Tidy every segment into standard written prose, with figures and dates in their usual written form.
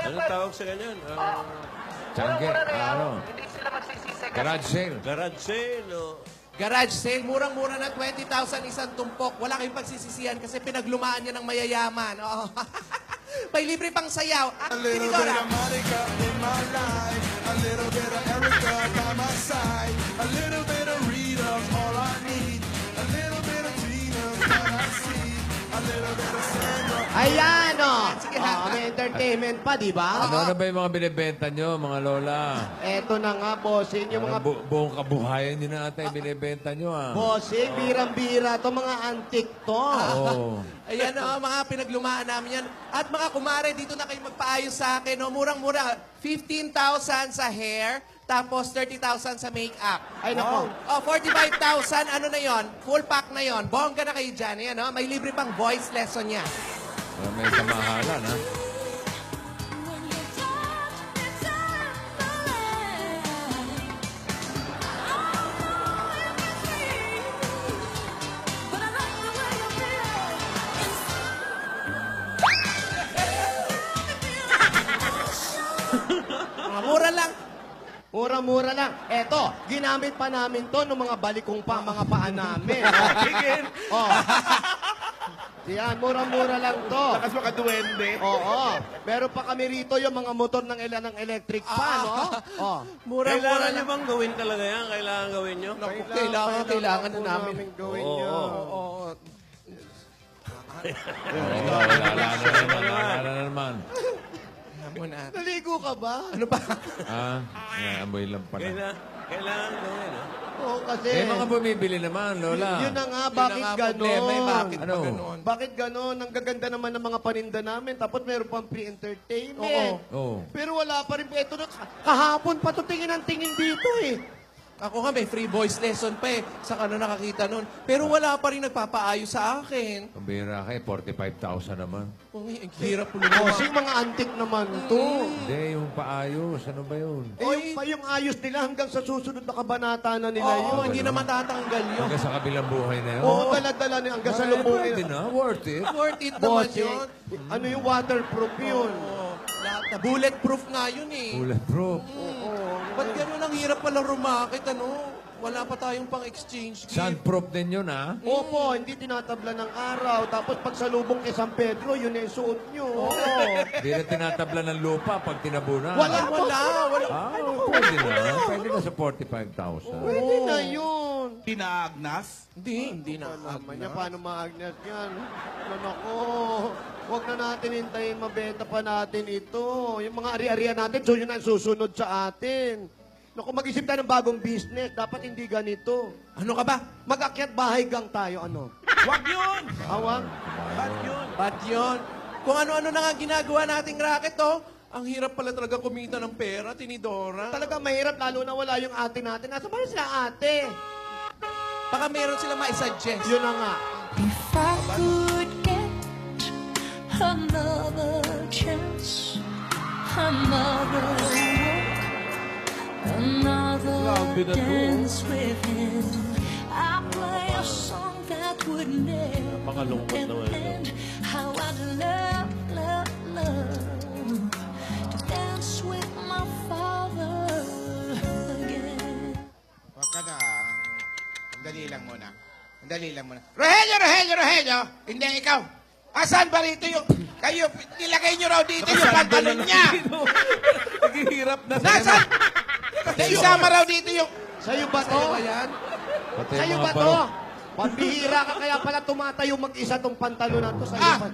Ano tawag sa ganyan? Tiyangge, ano? Hindi sila magsisisi. Garage sale. Garage sale, o... Garage sale, murang-mura na 20,000 isang tumpok. Wala kayong pagsisisihan kasi pinaglumaan niya ng mayayaman. Oo. May libre pang sayaw. At A little bit Tinidora. of Monica in my life, a little bit of Erica by my side, a little bit of Rita's all I need, a little bit of Tina's what I see, a little bit of Sandra. Ayan, o. Sige na. May entertainment pa, di ba? Ano ba yung mga binibenta nyo, mga lola? Eto na nga, bossing. Yung mga Buong kabuhayan nyo na ata yung binibenta nyo, ah. bossing, birang-bira to, mga antik to. Oo. Ayan o, mga pinaglumaan namin yan. At mga kumare, dito na kayo magpaayos sa akin. O, murang-mura. 15,000 sa hair, tapos 30,000 sa makeup. Ay, nako. Oh, 45,000, ano na yon? Full pack na yon. Bongga na kayo dyan. Ayan, oh. May libre pang voice lesson niya. May kamahalan, ha? Mura lang. Mura-mura lang. Eto, ginamit pa namin to ng mga balikong pa, mga paa namin. Oh. Yan, mura-mura lang to. Lakas makaduwende. Oo. Meron pa kami rito yung mga motor ng electric fan, no? Oh. Mura-mura Kailangan nyo lang. bang gawin talaga yan? Kailangan gawin nyo? Naku, kailangan na po namin. gawin Oo. nyo. Oo. Wala na naman. Muna. Naligo ka ba? Ano ba? Ah, amoy lang pala. Kailangan gawin, ha? Oo, kasi... Eh, mga bumibili naman, lola. Yun na nga, bakit Yun na nga problema, ganon? bakit Ano? pa ganon? Bakit ganon? Ang gaganda naman ng mga paninda namin, tapos meron pang pre-entertainment. Oo. Pero wala pa rin. Ito na, kahapon pa to tingin ang tingin dito eh. Ako nga may free voice lesson pa eh. Saka na nakakita nun. Pero wala pa rin nagpapaayos sa akin. Pambira ka 45,000 naman. Uy, ang hirap po Bossing, mga antik naman to. Hindi, yung paayos. Ano ba yun? Yung ayos nila hanggang sa susunod na kabanata na nila Oo, yun. hindi na matatanggal yun. Hanggang sa kabilang buhay na yun. Oo, dala-dala nila hanggang sa lubong Pwede nila. na, worth it. Worth it naman Bossing, yun. ano yung waterproof yun? Oo, lahat na. Bulletproof nga yun eh. Bulletproof. Ba't ganun ang hirap pala rumakit, ano? Wala pa tayong pang-exchange gift. Sunproof din yun, ha? Opo, hindi tinatabla ng araw. Tapos pag sa lubong kay San Pedro, yun na yung suot nyo. Oo. Hindi na tinatabla ng lupa pag tinabunan. Wala. Ah, pwede na. Pwede na sa 45,000. Pwede na yun. Pinaagnas? Hindi na. Naman niya, paano maagnas yan? Ano nako, huwag na natin hintayin, mabenta pa natin ito. Yung mga ari-arian natin, so yun ang susunod sa atin. Naku, mag-isip tayo ng bagong business. Dapat hindi ganito. Ano ka ba? Mag-akyat bahay gang tayo, ano? Wag yun! Awang? Bad yun! Ba't yun? Kung ano-ano na nga ginagawa nating racket, oh. Ang hirap pala talaga kumita ng pera, Tinidora. Talaga mahirap, lalo na wala yung ate natin. Nasa ba sila ate? Baka meron sila ma-suggest. Yun na nga. If I could get another chance, another walk, another dance with him, I'd play a song that would never Napakalungkot naman ito. end. How I'd love, love, love to dance with my father again. Huwag ka na. Dali lang muna. Dali lang muna. Rogelio! Hindi, ikaw. Asan ba rito yung... Kayo, nilagay nyo raw dito yung pantalon niya. Naghihirap na Nasaan? Isama raw dito yung... Sa'yo ba to? Sa'yo ba yan? Pati Sa'yo yung ba mga to? barok. Pambihira ka kaya pala tumatayo mag-isa tong pantalon na to. Sa'yo ba?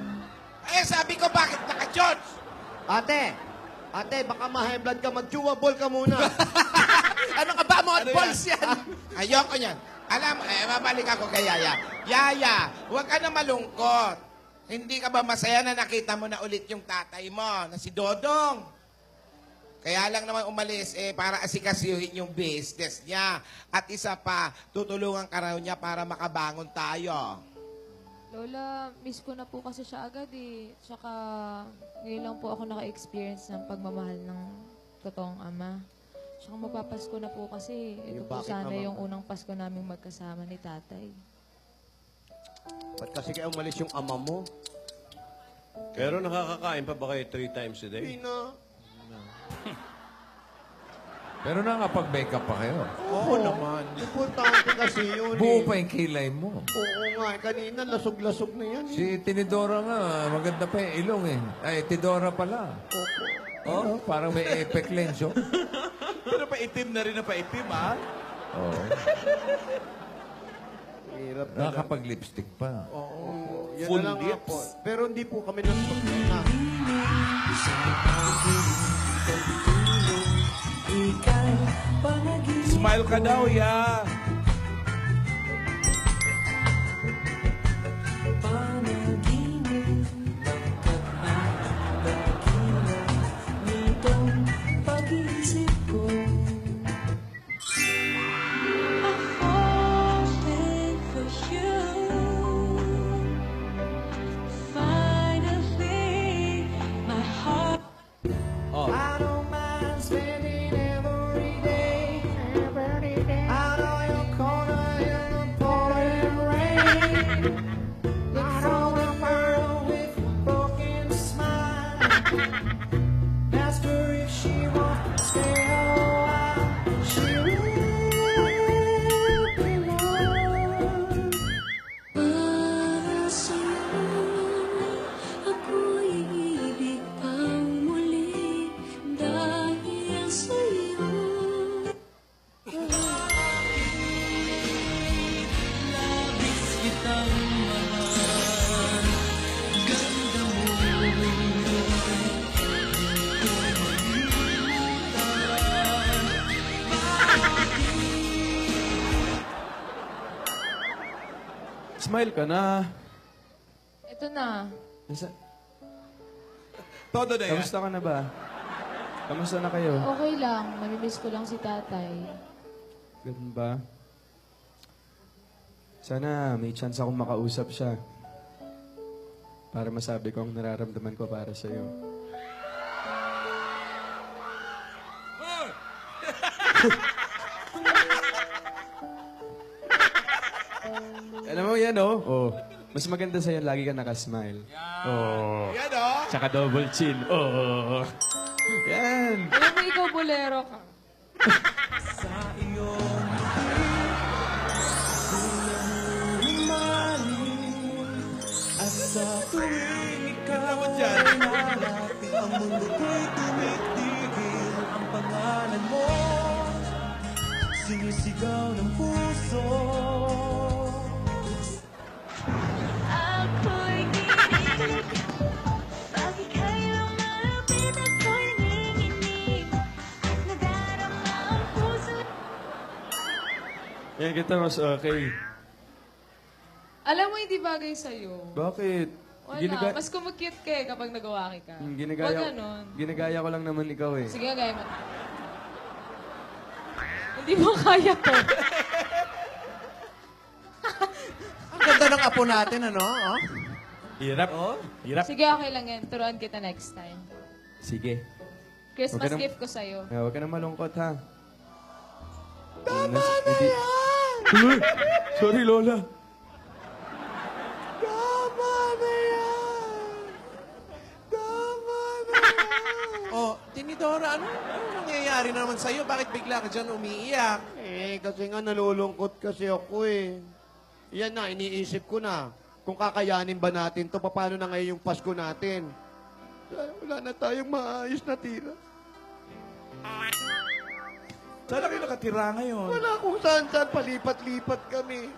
Sabi ko, bakit naka-shorts? Ate, baka ma-high blood ka, mag-chewable ka muna. Ano ka ba? Mga boys yan. Ayoko niyan. Alam, mabalik ako kay Yaya. Yaya, huwag ka na malungkot. Hindi ka ba masaya na nakita mo na ulit yung tatay mo, na si Dodong? Kaya lang naman umalis para asikasuhin yung business niya. At isa pa, tutulungan ka raw niya para makabangon tayo. Lola, miss ko na po kasi siya agad eh. Tsaka ngayon lang po ako naka-experience ng pagmamahal ng totoong ama. Tsaka magpapasko na po kasi ito Yung po bakit sana naman? yung unang Pasko naming magkasama ni tatay. Ba't kasi kaya umalis yung ama mo? Pero nakakakain pa ba kayo 3 times a day? Hindi na. Pero nakapag-makeup pa kayo. Oo naman. Importante kasi yun Buo eh. pa yung kilay mo. Oo nga, kanina lasog-lasog na yan. Si Tinidora nga, maganda pa yung ilong eh. Ay, Tidora pala. Oh, parang may effect lens, oh. Pero paitim na rin na paitim, ha? Oo. Hirap na. Nakakapag-lipstick pa. Yan Full na lang nga lips. po. Pero hindi po kami nagpagkina. Smile ka daw, ya. falling for you. Finally, my heart. I don't mind spending every day out on your corner in the pouring rain. Look for the girl with a broken smile. Ask her if she wants to stay a while. She will be mine. Para sa'yo, ako'y ibig pang muli dahil sa'yo. Labis kitang mahal, ganda mo. Smile ka na. Ito na. Todo na yan. Kamusta ka na ba? Kamusta na kayo? Okay lang. Namimiss ko lang si tatay. Ganun ba? Sana may chance akong makausap siya. Para masabi ko ang nararamdaman ko para sa'yo. Alam mo yan, oh. Oh. Mas maganda sa'yo, lagi ka nakasmile. Oh. Yan, oh. Tsaka double chin. Oh. Yan. Alam mo, ikaw bolero ka. At sa tuwing ikaw Ganda mo dyan. lalapit, ang mundo ko'y tumitigil. Ang pangalan mo, sinisigaw ng puso. Ako'y ibig, pag ika'y lumalapit ako'y nanginginig. Nadarama ang puso. Yan kita, mas okay. Alam mo, hindi bagay sa'yo. Bakit? Wala. Mas kumukute ka eh kapag nagawaki ka. Wag ganon. Ginagaya ko lang naman ikaw eh. Sige, gaya mo. Hindi mo kaya to. Ang ganda ng apo natin, ano? Oh? Hirap. Hirap. Sige, okay lang yan. Turuan kita next time. Sige. Christmas Huwag ka na- gift ko sa'yo. Huwag ka na malungkot, ha? Tama na yan! Sorry, Lola. Oh, Tinidora, ano nangyayari na naman sa'yo? Bakit bigla ka dyan umiiyak? Kasi nga nalulungkot kasi ako eh. Yan na, iniisip ko na. Kung kakayanin ba natin to, paano na ngayon yung Pasko natin? Wala na tayong maayos na tira. Saan kayo nakatira ngayon? Wala kung saan-saan, palipat-lipat kami.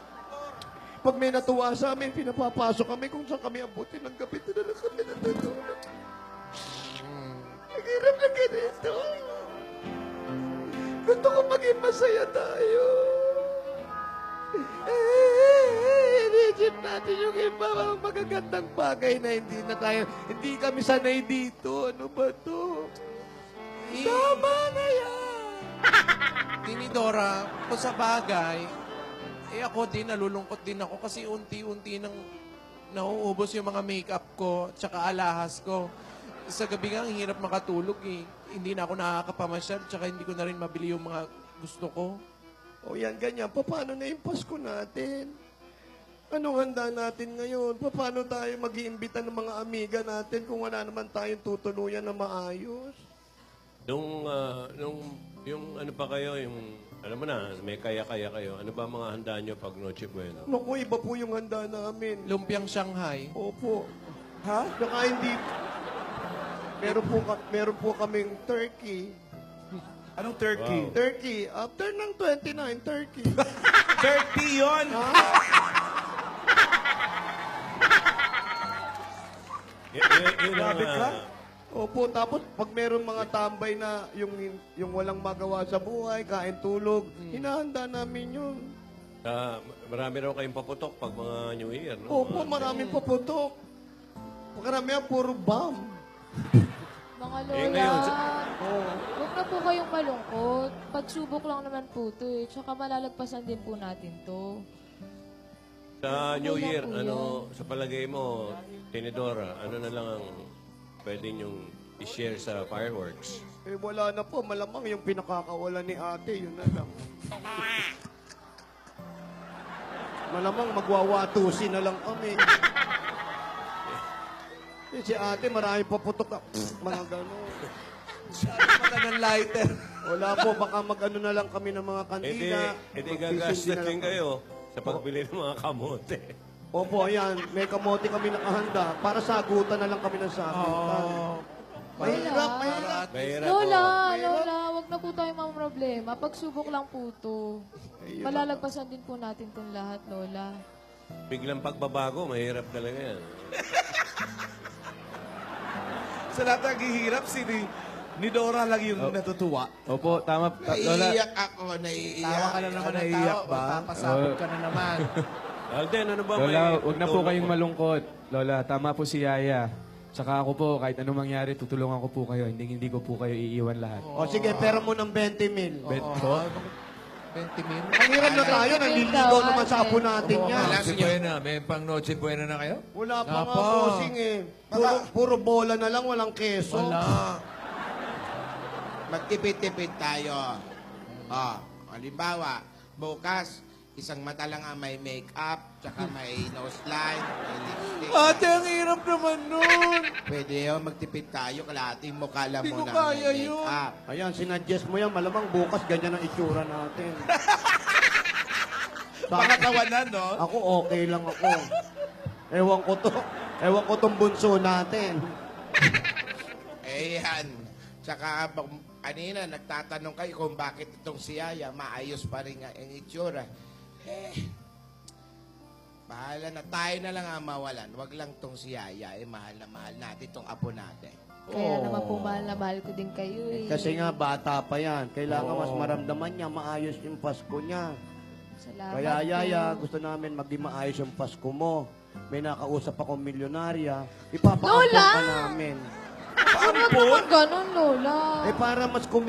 Pag may natuwa sa amin, pinapapasok kami kung saan kami abutin ng gabi. Ito na lang kami natutulog. Naghirap na ganito. Gusto ko maging masaya tayo. Inisip natin yung iba mga magagandang bagay na hindi kami sanay dito. Ano ba to? Tama na yan! Tinidora, kung sa bagay, ako din, nalulungkot din ako kasi unti-unti nang nauubos yung mga makeup ko tsaka alahas ko. Sa gabi nga, ang hirap makatulog eh. Hindi na ako nakakapamasyal tsaka hindi ko na rin mabili yung mga gusto ko. O yan, ganyan. Paano na yung Pasko natin? Anong handa natin ngayon? Paano tayo mag-iimbita ng mga amiga natin kung wala naman tayong tutuluyan na maayos? Yung ano pa kayo, yung, alam mo na, may kaya-kaya kayo. Ano ba mga handa nyo pag Noche Buena? Naku, iba po yung handa namin. Lumpiang Shanghai. Opo. Ha? Saka hindi... Meron po kaming turkey. Anong turkey? Wow. Turkey. After ng 29, turkey. 30 yon. Yun ang, Grabe ka. Opo, tapos pag meron mga tambay na yung walang magawa sa buhay, kain tulog, hinahanda namin yun. marami raw kayong paputok pag mga New Year, no? Opo, maraming paputok. Makaramihan, puro bomb. Mga Eh, lola, ngayon, huwag na po kayong malungkot. Pagsubok lang naman po ito eh. Tsaka malalagpasan din po natin to. Sa New Wala Year, po ano, sa palagay mo, Tinidora, ano na lang ang pwede nyong i-share sa fireworks? Eh, wala na po. Malamang yung pinakakawalan ni ate, yun na lang. Malamang magwawatusin na lang kami. Eh, si ate, marami pa putok na. Mga gano'n. Mata ng lighter. Wala po, baka mag-ano na lang kami ng mga E kantina. di Mag-fishing gagastos na lang din kami. kayo sa pagbili ng mga kamote. Opo, ayan. May kamote kami nakahanda. Para sagutan na lang kami ng sagutan. Mahirap, mahirap. Mahirap Lola, po. Lola, huwag na po tayong mga problema. Pagsubok lang po ito. Malalagpasan din po natin itong lahat, Lola. Biglang pagbabago, mahirap talaga yan. Sa lahat ng hihirap, ni Dora lang yung natutuwa. Opo, tama. Lola, Naiiyak ako, naiiyak. Tawa ka na naman ng naiiyak tao. ba? Magpapasabog ka na naman. Alden, ano ba Lola, may huwag na po tutulong kayong mo? malungkot. Lola, tama po si Yaya. Saka ako po, kahit anong mangyari, tutulungan ko po kayo. Hindi ko po kayo iiwan lahat. O sige, pera mo ng 20 mil. Oo. 20 mil. Pangiram na tayo, nanliligaw naman sa apo natin yan. Noche Buena. May pang Noche Buena na kayo? Wala pa Wala nga pa. bossing eh. Puro bola na lang, walang keso. Wala. Magtipid-tipid tayo. Halimbawa, bukas, isang mata lang ang may makeup, tsaka may nose line, may lipstick. Ate, ang hirap naman nun. Pwede yun, magtipid tayo, kalahating mukha lang Hindi mo ko na kaya may yun. makeup. Ayan, sinadjust mo yan. Malamang bukas ganyan ang itsura natin. Pangatawanan, no? Ako okay lang ako. Ewan ko to. Ewan ko tong bunso natin. Eh yan. Tsaka kanina nagtatanong kayo kung bakit itong si Yaya maayos pa rin nga ang itsura. Bahala na tayo na lang ang mawalan. Wag lang tong si Yaya. Mahal na mahal natin itong apo natin. Kaya naman po mahal na mahal ko din kayo eh. Kasi nga bata pa yan. Kailangan mas maramdaman niya, maayos yung Pasko niya. Salamat Kaya po. Yaya, gusto namin maging maayos yung Pasko mo. May nakausap akong milyonarya. Ipapaampon Lola! ka namin. Huwag naman ganun, Lola. Eh para mas kung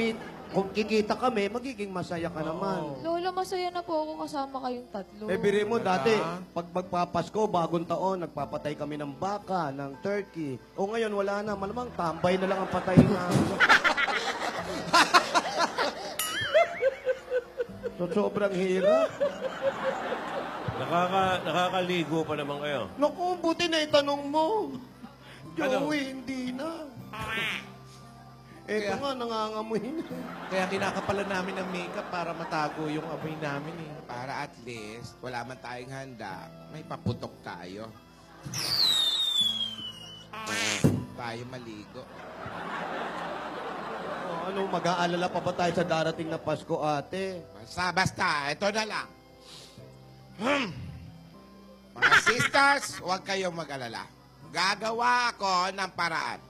kikita kami, magiging masaya ka naman. Lola, masaya na po ako kasama kayong tatlo. Eh, biri mo, dati, pag magpapasko, bagong taon, nagpapatay kami ng baka, ng turkey. O ngayon, wala na. Malamang tambay na lang ang patay na. So, sobrang hirap. Nakakaligo pa naman kayo. Naku, buti na itanong mo. Joey, hindi na. Eto nga, nangangamoy na. Kaya kinakapalan namin ng makeup para matago yung amoy namin eh. Para at least, wala man tayong handa, may paputok tayo. Tayo maligo. Ano, mag-aalala pa ba tayo sa darating na Pasko, ate? Basta, ito na lang. Mga sisters, huwag kayong mag-alala. Gagawa ako ng paraan.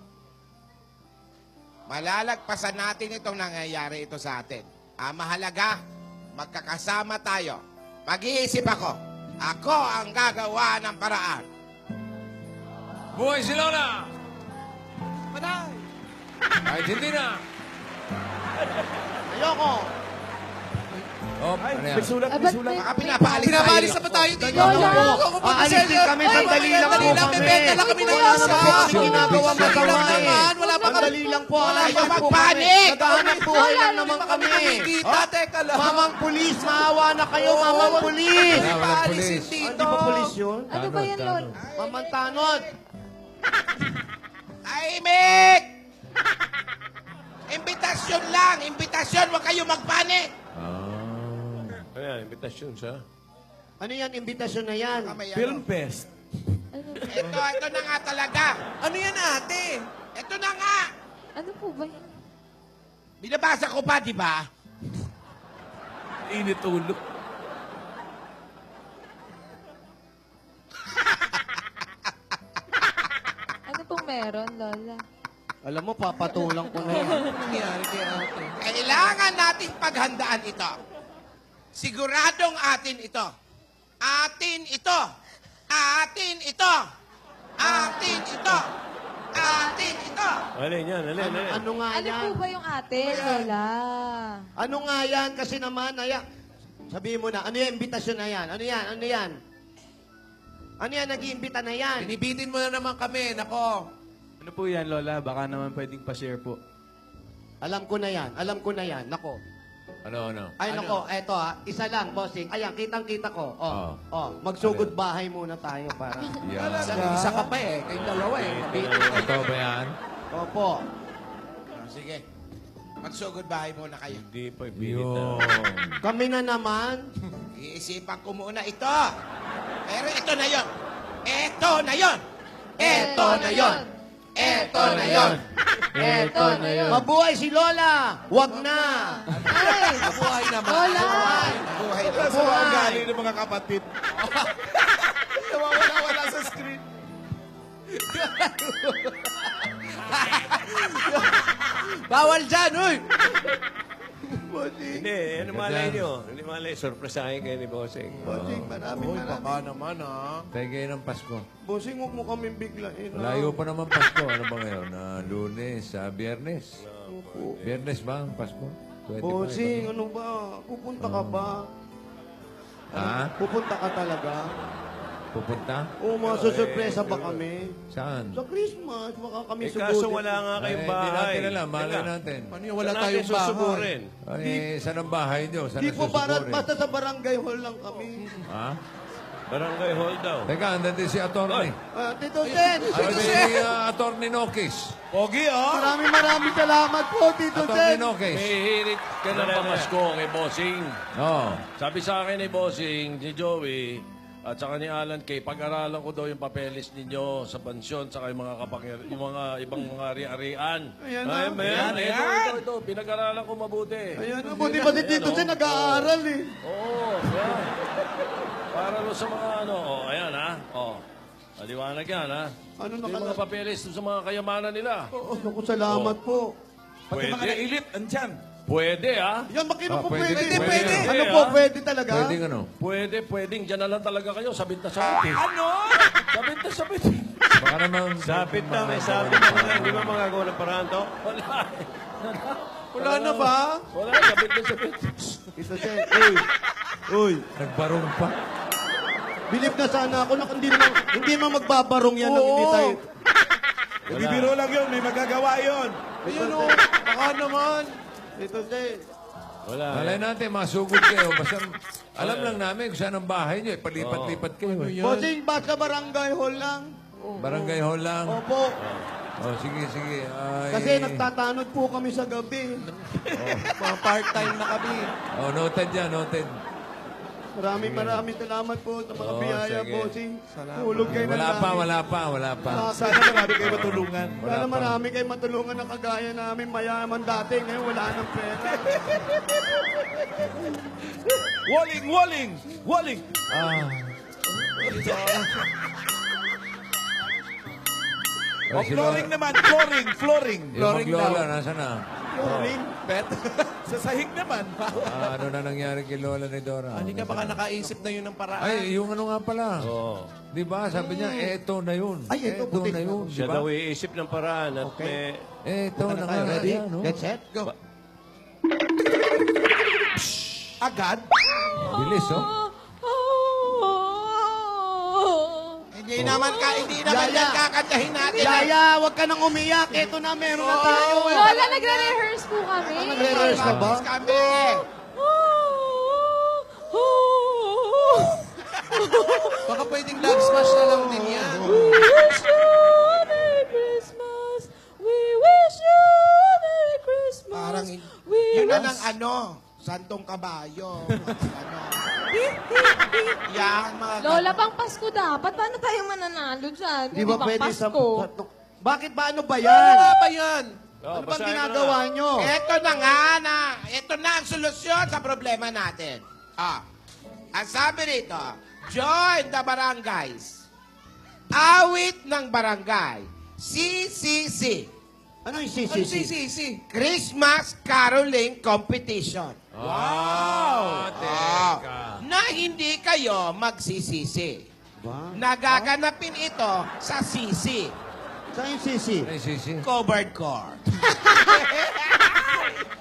Malalagpasan natin itong nangyayari ito sa atin. Ang mahalaga, magkakasama tayo. Mag-iisip ako. Ako ang gagawa ng paraan. Buhay si Lola! Manay! Kahit hindi na. Ayoko! Oh, Ay, ano yan? may sulat, may ba't sulat. Baka pinapaalis Pinapaalis tayo. na pa tayo dito. Lola! Aalis din kami, sandali lang po kami. Bebenta lang kami ng Wala isa. naman po kami ginagawa Bigyan masama lang eh. naman. Wala pa kami. Sandali lang po, Wala aayos kang po kami. magpanik. Naghahanap buhay lang naman kami. Kita, teka lang. Mamang pulis, maawa na kayo, mamang pulis. Wala, walang pulis. Paalisin dito. Hindi pa pulis yun? Ano ba yan, Lola? Mamang tanod. Tahimik! Imbitasyon Imbitasyon lang. Imbitasyon. Huwag kayo magpanik. Ayan, invitation sa... Ano yan, imbitasyon na yan? Film Fest. Ito na nga talaga. Ano yan, ate? Ito na nga. Ano po ba yan? Binabasa ko pa, di ba? Init ulo. Ano pong meron, Lola? Alam mo, papatulang ko na yan. Ano nangyari kay ate? Kailangan nating paghandaan ito. Siguradong atin ito. Atin ito. Atin ito. Atin ito. Atin ito. Alin yan, alin. Ano nga Ano yan? po ba yung ate, Lola? Ano nga yan? Kasi naman, sabihin mo na, ano yan, imbitasyon na yan? Ano yan? Ano yan? Ano yan, nag-iimbita na yan? Binibitin mo na naman kami, nako. Ano po yan, Lola? Baka naman pwedeng pa-share po. Alam ko na yan, alam ko na yan. Nako. Ano? Ay, nako, eto isa lang, bossing. Ayan, kitang-kita ko. Oh. Magsugod bahay muna tayo para. Yan. Isa ka pa eh. Kayong dalawa eh. Mabitin kayo. Ito ba yan? Opo. Sige. Magsugod bahay muna kayo. Hindi pa ipilit Yun. na. Kami na naman. Iisipan ko muna ito. Pero ito na yon. Ito na yon. Ito na yon. Ito na yon. Eto na yun. Mabuhay si Lola! Wag na! Ay! Mabuhay naman. Lola! Buhay na. Sa mga ugali ng mga kapatid. Nawawala-wala sa screen. Bawal dyan, uy! Hindi, ano malay nyo? Hindi malay, surpresahin kayo ni Bossing. Bossing, Uy, baka naman Tegay ng Pasko. Bossing, huwag mo kaming biglain. Malayo pa naman Pasko. Ano ba ngayon? Lunes, Biyernes. Biyernes ba ang Pasko? 25, Bossing, ano ba? Pupunta ka ba? Ha? Pupunta ka talaga? Pupunta? Oo, masusurpresa ba kami? Saan? Sa Christmas, baka kami Kaso wala nga kayong Hindi bahay. natin alam. Malay natin. Ano yung wala Saan tayong natin susuburin? bahay? Saan ang bahay nyo? Saan Di ang po para, susuburin? basta sa barangay hall lang kami. Ha? Barangay hall daw. Teka, andun din si Atty. Tito Sen! Ay, si Atty. Nokis. Pogi, oh. Maraming salamat po, Tito Atty. Sen! Nokis. May hirit ka ng pamasko kay Bossing. Oo. Sabi sa akin ni Bossing, ni Joey, at saka ni Alan Kay, pag-aralan ko daw yung papeles ninyo sa pansyon, saka yung mga yung mga ibang mga ari-arian. Ayan Ay, na. man, ito. Pinag-aralan ko mabuti. Ayan, buti ba si Tito Sen nag-aaral eh? Oo, yan. Para lo sa mga ano, ayan ha. Maliwanag yan ha. Ano Ito yung mga papeles sa mga kayamanan nila. Oo, naku, salamat po. Pati mga na-elite, andyan. Pwede ha. Yan, makino po pwede, pwede. pwede. Ano po, pwede talaga? Pwedeng ano? Pwedeng dyan na lang talaga kayo. Sabit na sabit. Ano? Sabit na sabit. Baka naman... Sabit na, may sabit na lang. Hindi ba magagawa ng paraan to? Wala. Wala na ba? Wala, sabit na sabit. Tito Sen, uy, Nagbarong pa. bilib na sana ako na hindi naman magbabarong yan ng hindi tayo. Hindi biro lang yun, may magagawa yun. Ayun o, baka naman. Tito Sen, Wala. Malay natin, masugod kayo. Basta alam lang namin kung saan ang bahay nyo. Palipat-lipat kayo. bossing, basta barangay hall lang. Barangay hall lang. Opo, Sige. Ay... kasi nagtatanod po kami sa gabi. Mga part-time na kami. Noted yan, noted. Maraming salamat po sa mga Oo, biyaya, sige. bossing. Hulog kayo ng Wala pa. Sana marami kayo matulungan. Sana marami kayo matulungan na kagaya namin mayaman dati. Ngayon wala nang pera. Walling! Ay, si Flooring Lola- naman, flooring. Yung mag-Lola, nasa na? Flooring. Bet. Sa sahig naman. Ano na nangyari kay Lola ni Dora? Hindi ka baka nakaisip na yun ng paraan. Ay, yung ano nga pala. Oo. Di ba? Sabi niya, eto na yun. Ay, eto, puti. na yun. Di Siya ba? daw iisip ng paraan at may... Eto na nga. Ready? Ayan, no? Get set? Go. Agad? Bilis, oh. Hindi naman yan kakantahin natin. Yaya, wag ka nang umiyak. Ito na, meron na tayo. Lola, nagre-rehearse po kami. Nagre-rehearse ka ba? Kami. Baka pwedeng dog smash na lang din yan. We wish you a Merry Christmas. We wish you a Merry Christmas. Parang Yun na ng Santong Kabayo. Yan, mga Lola, pang Pasko dapat. Paano tayo mananalo dyan? Di ba Pang pwede sa... Pasko. Bakit ba? Ano ba Ano yan? nga ba yan? Ano bang ginagawa nyo? Ito na nga na. Ito na ang solusyon sa problema natin. Ang sabi rito, join the barangays. Awit ng barangay. CCC. Ano yung Ano CCC? Christmas Caroling Competition. Wow! Na hindi kayo magsisisi. Ba? Nagaganapin ito sa CC. Saan yung CC? Ay, sisi. Covered court.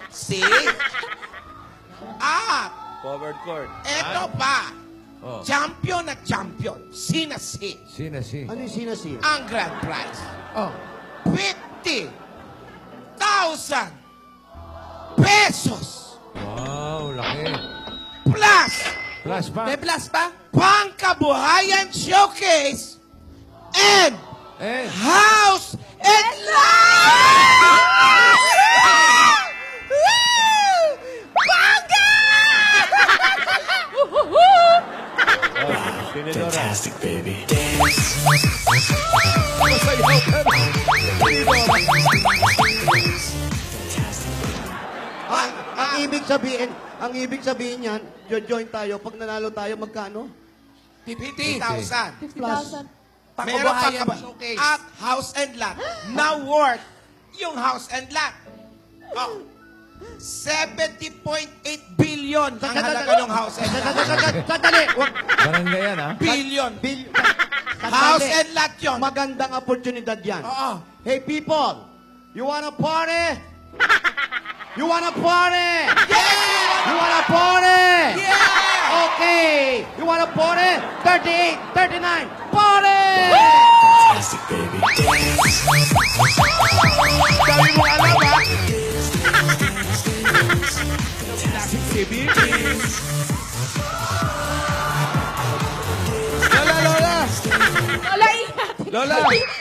See? At Covered court. eto pa. Oh. Champion na champion. Sinasi. Sinasi. Ano yung sinasi? Ang grand prize. Oh. 50,000 pesos. Wow, laki. Plus, Plus pa. May plus pa? pangkabuhayan showcase and Eh, house and lot! Bangga! Fantastic, baby. Ang ibig sabihin yan, join tayo. Pag nanalo tayo, magkano? 50,000. 50,000. Meron Pangkabuhayan pa showcase. at house and lot. Now worth yung house and lot. Oh. 70.8 billion ang halaga ng house and lot. Sadali! barangay yan, ha? Billion. Sadali. House and lot yun. Magandang oportunidad yan. Oo. Hey people, you wanna party? You wanna party? Yeah! You wanna party? Yeah! Okay. You wanna party? 38, 39, party! Fantastic, baby. Dami mo alam, ha? Lola! Lola, ingat. Lola!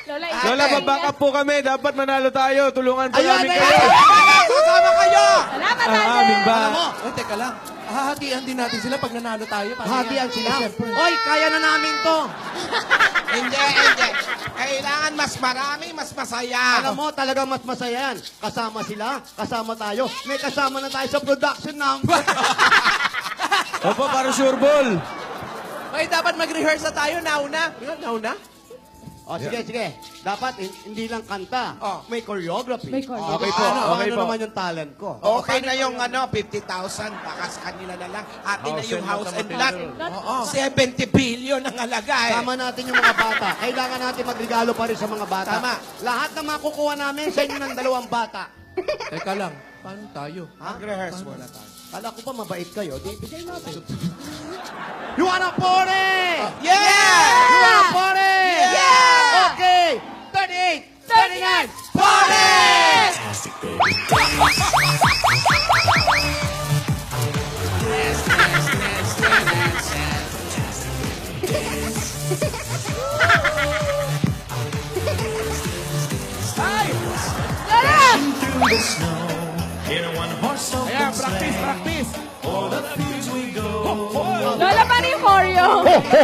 Lola, ingat. Lola, babaka po kami. Dapat manalo tayo. Tulungan po Ayan, namin ayan, kayo. ayan. Kasama kayo! Salamat, Amin Ate. ba? Alam mo, Teka lang. Hahatian din natin sila pag nanalo tayo. Paano hatian yan? sila. Siyempre. Oy, kaya na namin to. Hindi. Kailangan mas marami, mas masaya. Alam mo, talagang mas masaya yan. Kasama sila, kasama tayo. May kasama na tayo sa production number. Opo, para sure ball. Ay, dapat mag-rehearse na tayo. Nauna. Nauna? O, sige. Dapat, hindi lang kanta. Oh. May choreography. May choreography. Okay po, okay ano po. naman yung talent ko? Okay na yung 50,000, baka sa kanila na lang. Atin na yung house and lot. Oo. 70 billion ang halaga eh. Tama natin yung mga bata. Kailangan natin magregalo pa rin sa mga bata. Tama. Lahat na makukuha namin sa inyo ng 2 bata. Teka lang. Paano tayo? Mag-rehearse muna tayo. Kala ko pa mabait kayo. Di bigay natin. You wanna party? Yeah! You wanna party? Yeah! Okay. 38, 39, Party! Fantastic, baby. Lola! Through the snow in a one-horse open Ayan, practice. All the fields we go. Lola, paano yung choreo? Make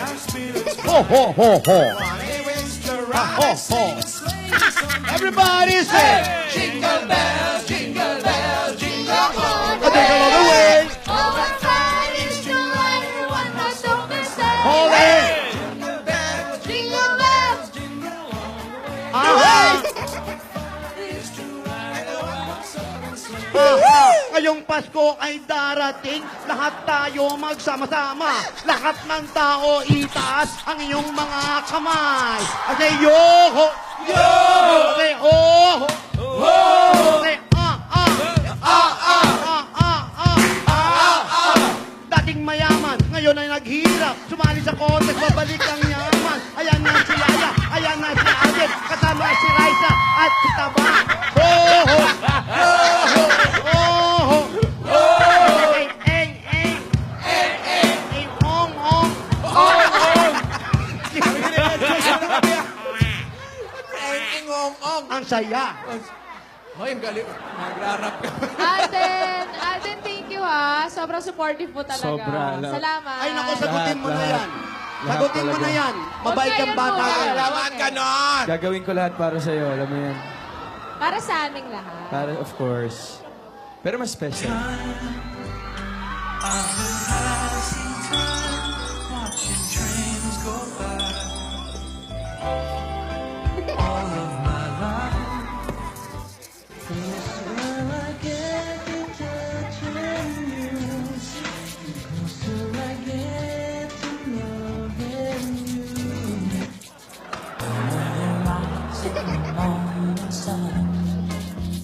our spirits Everybody say, Jingle bells, jingle bells, jingle all a jingle all the way. Over Fridays, to everyone has open say. Hold it. Jingle bells, Jingle bells. Ngayong Pasko ay darating, lahat tayo magsama-sama. Lahat ng tao itaas ang iyong mga kamay. Okay, yo-ho! Yo-ho! Okay, oh-ho! Ho! Okay, Dating mayaman, ngayon ay naghirap. Sumali sa kontes, babalik ang yaman. Ayan na si Yaya, ayan na si Alden, kasama si Raisa at si Taba. Ho-ho! Ho-ho! Ho-ho! ong-ong. Ang saya. Hoy, ang galing. Nagrarap ka. Alden, thank you ha. Sobrang supportive po talaga. Sobra, alam. Salamat. Ay, naku, sagutin mo na Lahat. yan. Sagutin mo na talaga. yan. Mabait kang bata. Huwag kayo Salamat ka nun! Gagawin ko lahat para sa'yo, alam mo yan. Para sa aming lahat. Para, of course. Pero mas special.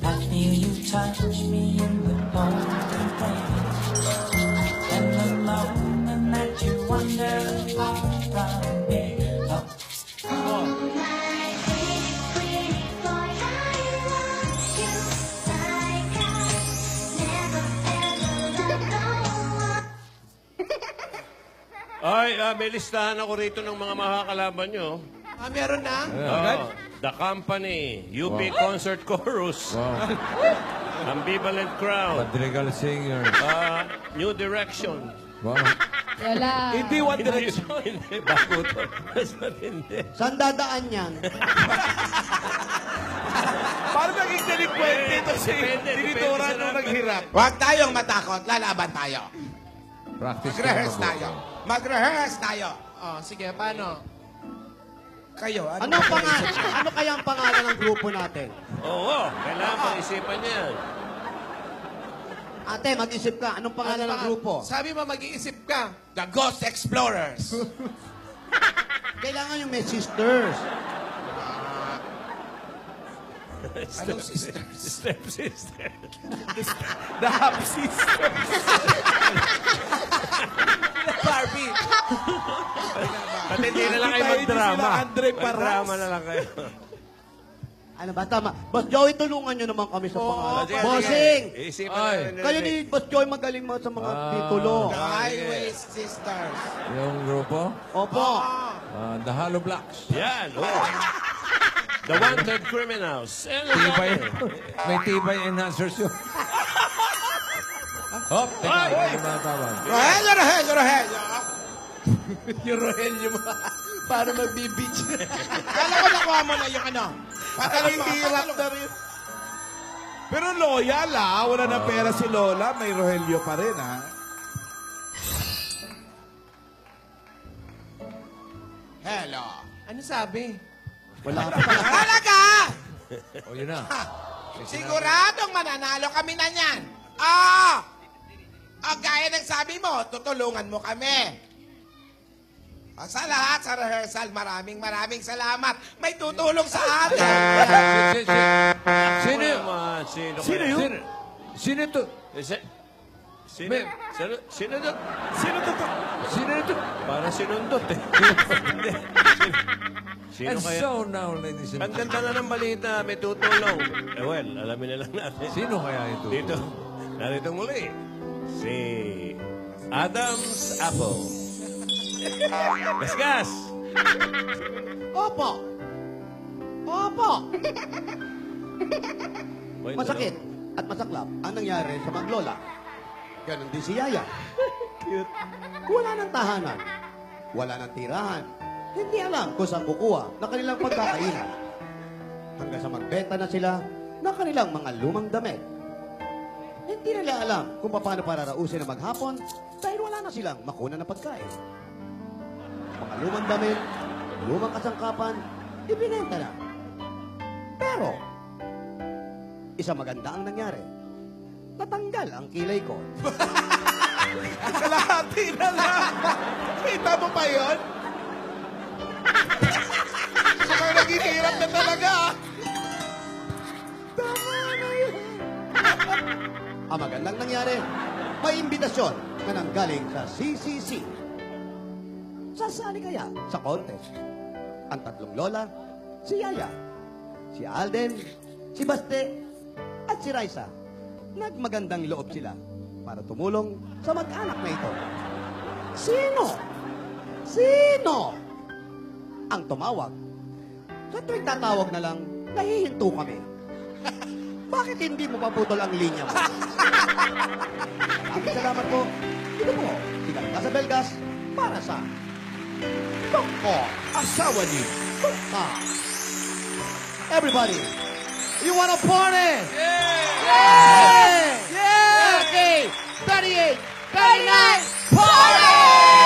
I feel you touch me in the golden rain. And the moment that you wander far from me. Ay, may listahan ako rito ng mga makakalaban nyo. Meron na? Oh, The Company, UP Concert Chorus, Wow. Ambivalent Crowd, Madrigal singer. New Direction. Wow. Wala. Hindi One Direction. Hindi, bago to. Mas matindi. Saan dadaan yan? Paano naging delinquente ito si Depende Tinidora sa nung laban. naghirap? Huwag tayong matakot. Lalaban tayo. Practice Mag-rehearse mabuti. tayo. Mag-rehearse tayo. Oh, sige, paano? Kayo, Ano kaya ang pangalan ng grupo natin? Oo, kailangan pag-isipan niya yan. Ate, mag-isip ka. Anong pangalan ng grupo? Sabi mo, mag-iisip ka. The Ghost Explorers. Kailangan yung may sisters. Anong sisters? Step sister. The Happy Sisters. Barbie. Pati hindi na lang kayo Hindi magdrama. sila Andre Paras. Magdrama na lang kayo. Ano ba? Tama. Boss Joey, tulungan nyo naman kami sa pangalan. Sige, Bossing! sige. Isipan Ay. natin. Kayo ni Boss Joey magaling mo sa mga titulo. The Highway Sisters. Yung grupo? Opo. The Hollow Blocks. Yan, oh. The Wanted Criminals. Tibay. May tibay enhancers yun. Hop, teka. Hindi na tawag. Rogelio, Rogelio, Rogelio. Yung Rogelio mo. Para magbibitch. Kala ko nakuha mo na yung ano. Ang hirap na rin. Pero loyal wala na pera si Lola, may Rogelio pa rin Hello. Ano sabi? Talaga! O, yun na. Siguradong mananalo kami na niyan. Gaya ng sabi mo, tutulungan mo kami. Sa lahat, sa rehearsal, maraming salamat. May tutulong sa atin. Sino yun? naman? Sino Sino? Sino to? Sino? May- Sino to? Sino to? Sino ito? Parang sinundot eh. Sino And kaya? so now, ladies and Ang ganda na ng balita, may tutulong. Well, alamin na lang natin. Sino kaya ito? Dito, narito muli, si Adam's Apple. Gasgas! Opo. Opo. Wait, Masakit at masaklap ang nangyari sa maglola. Ganon din si Yaya. Cute. Wala ng tahanan. Wala ng tirahan. Hindi alam kung saan kukuha na kanilang pagkakainan. Hanggang sa magbenta na sila na kanilang mga lumang damit. Hindi nila alam kung paano pararausin na maghapon dahil wala na silang makuna na pagkain. Mga lumang damit, lumang kasangkapan, ibinenta na. Pero, isang maganda ang nangyari. Natanggal ang kilay ko. Kalahati na lang. Kita mo pa yun? Mukhang naghihirap na talaga. Ang magandang nangyari, may imbitasyon na nanggaling sa CCC. Sasali kaya sa contest? Ang tatlong lola, si Yaya, si Alden, si Baste, at si Raisa. Nagmagandang loob sila para tumulong sa mag-anak na ito. Sino? Sino? Ang tumawag. Sa tuwing tatawag na lang, nahihinto kami. Bakit hindi mo paputol ang linya mo? Maraming salamat po. Ito po, Sigal Casabelgas para sa Doktor Asawa ni. Everybody, you wanna party? Yeah! Yeah! Okay, 38, 39, party!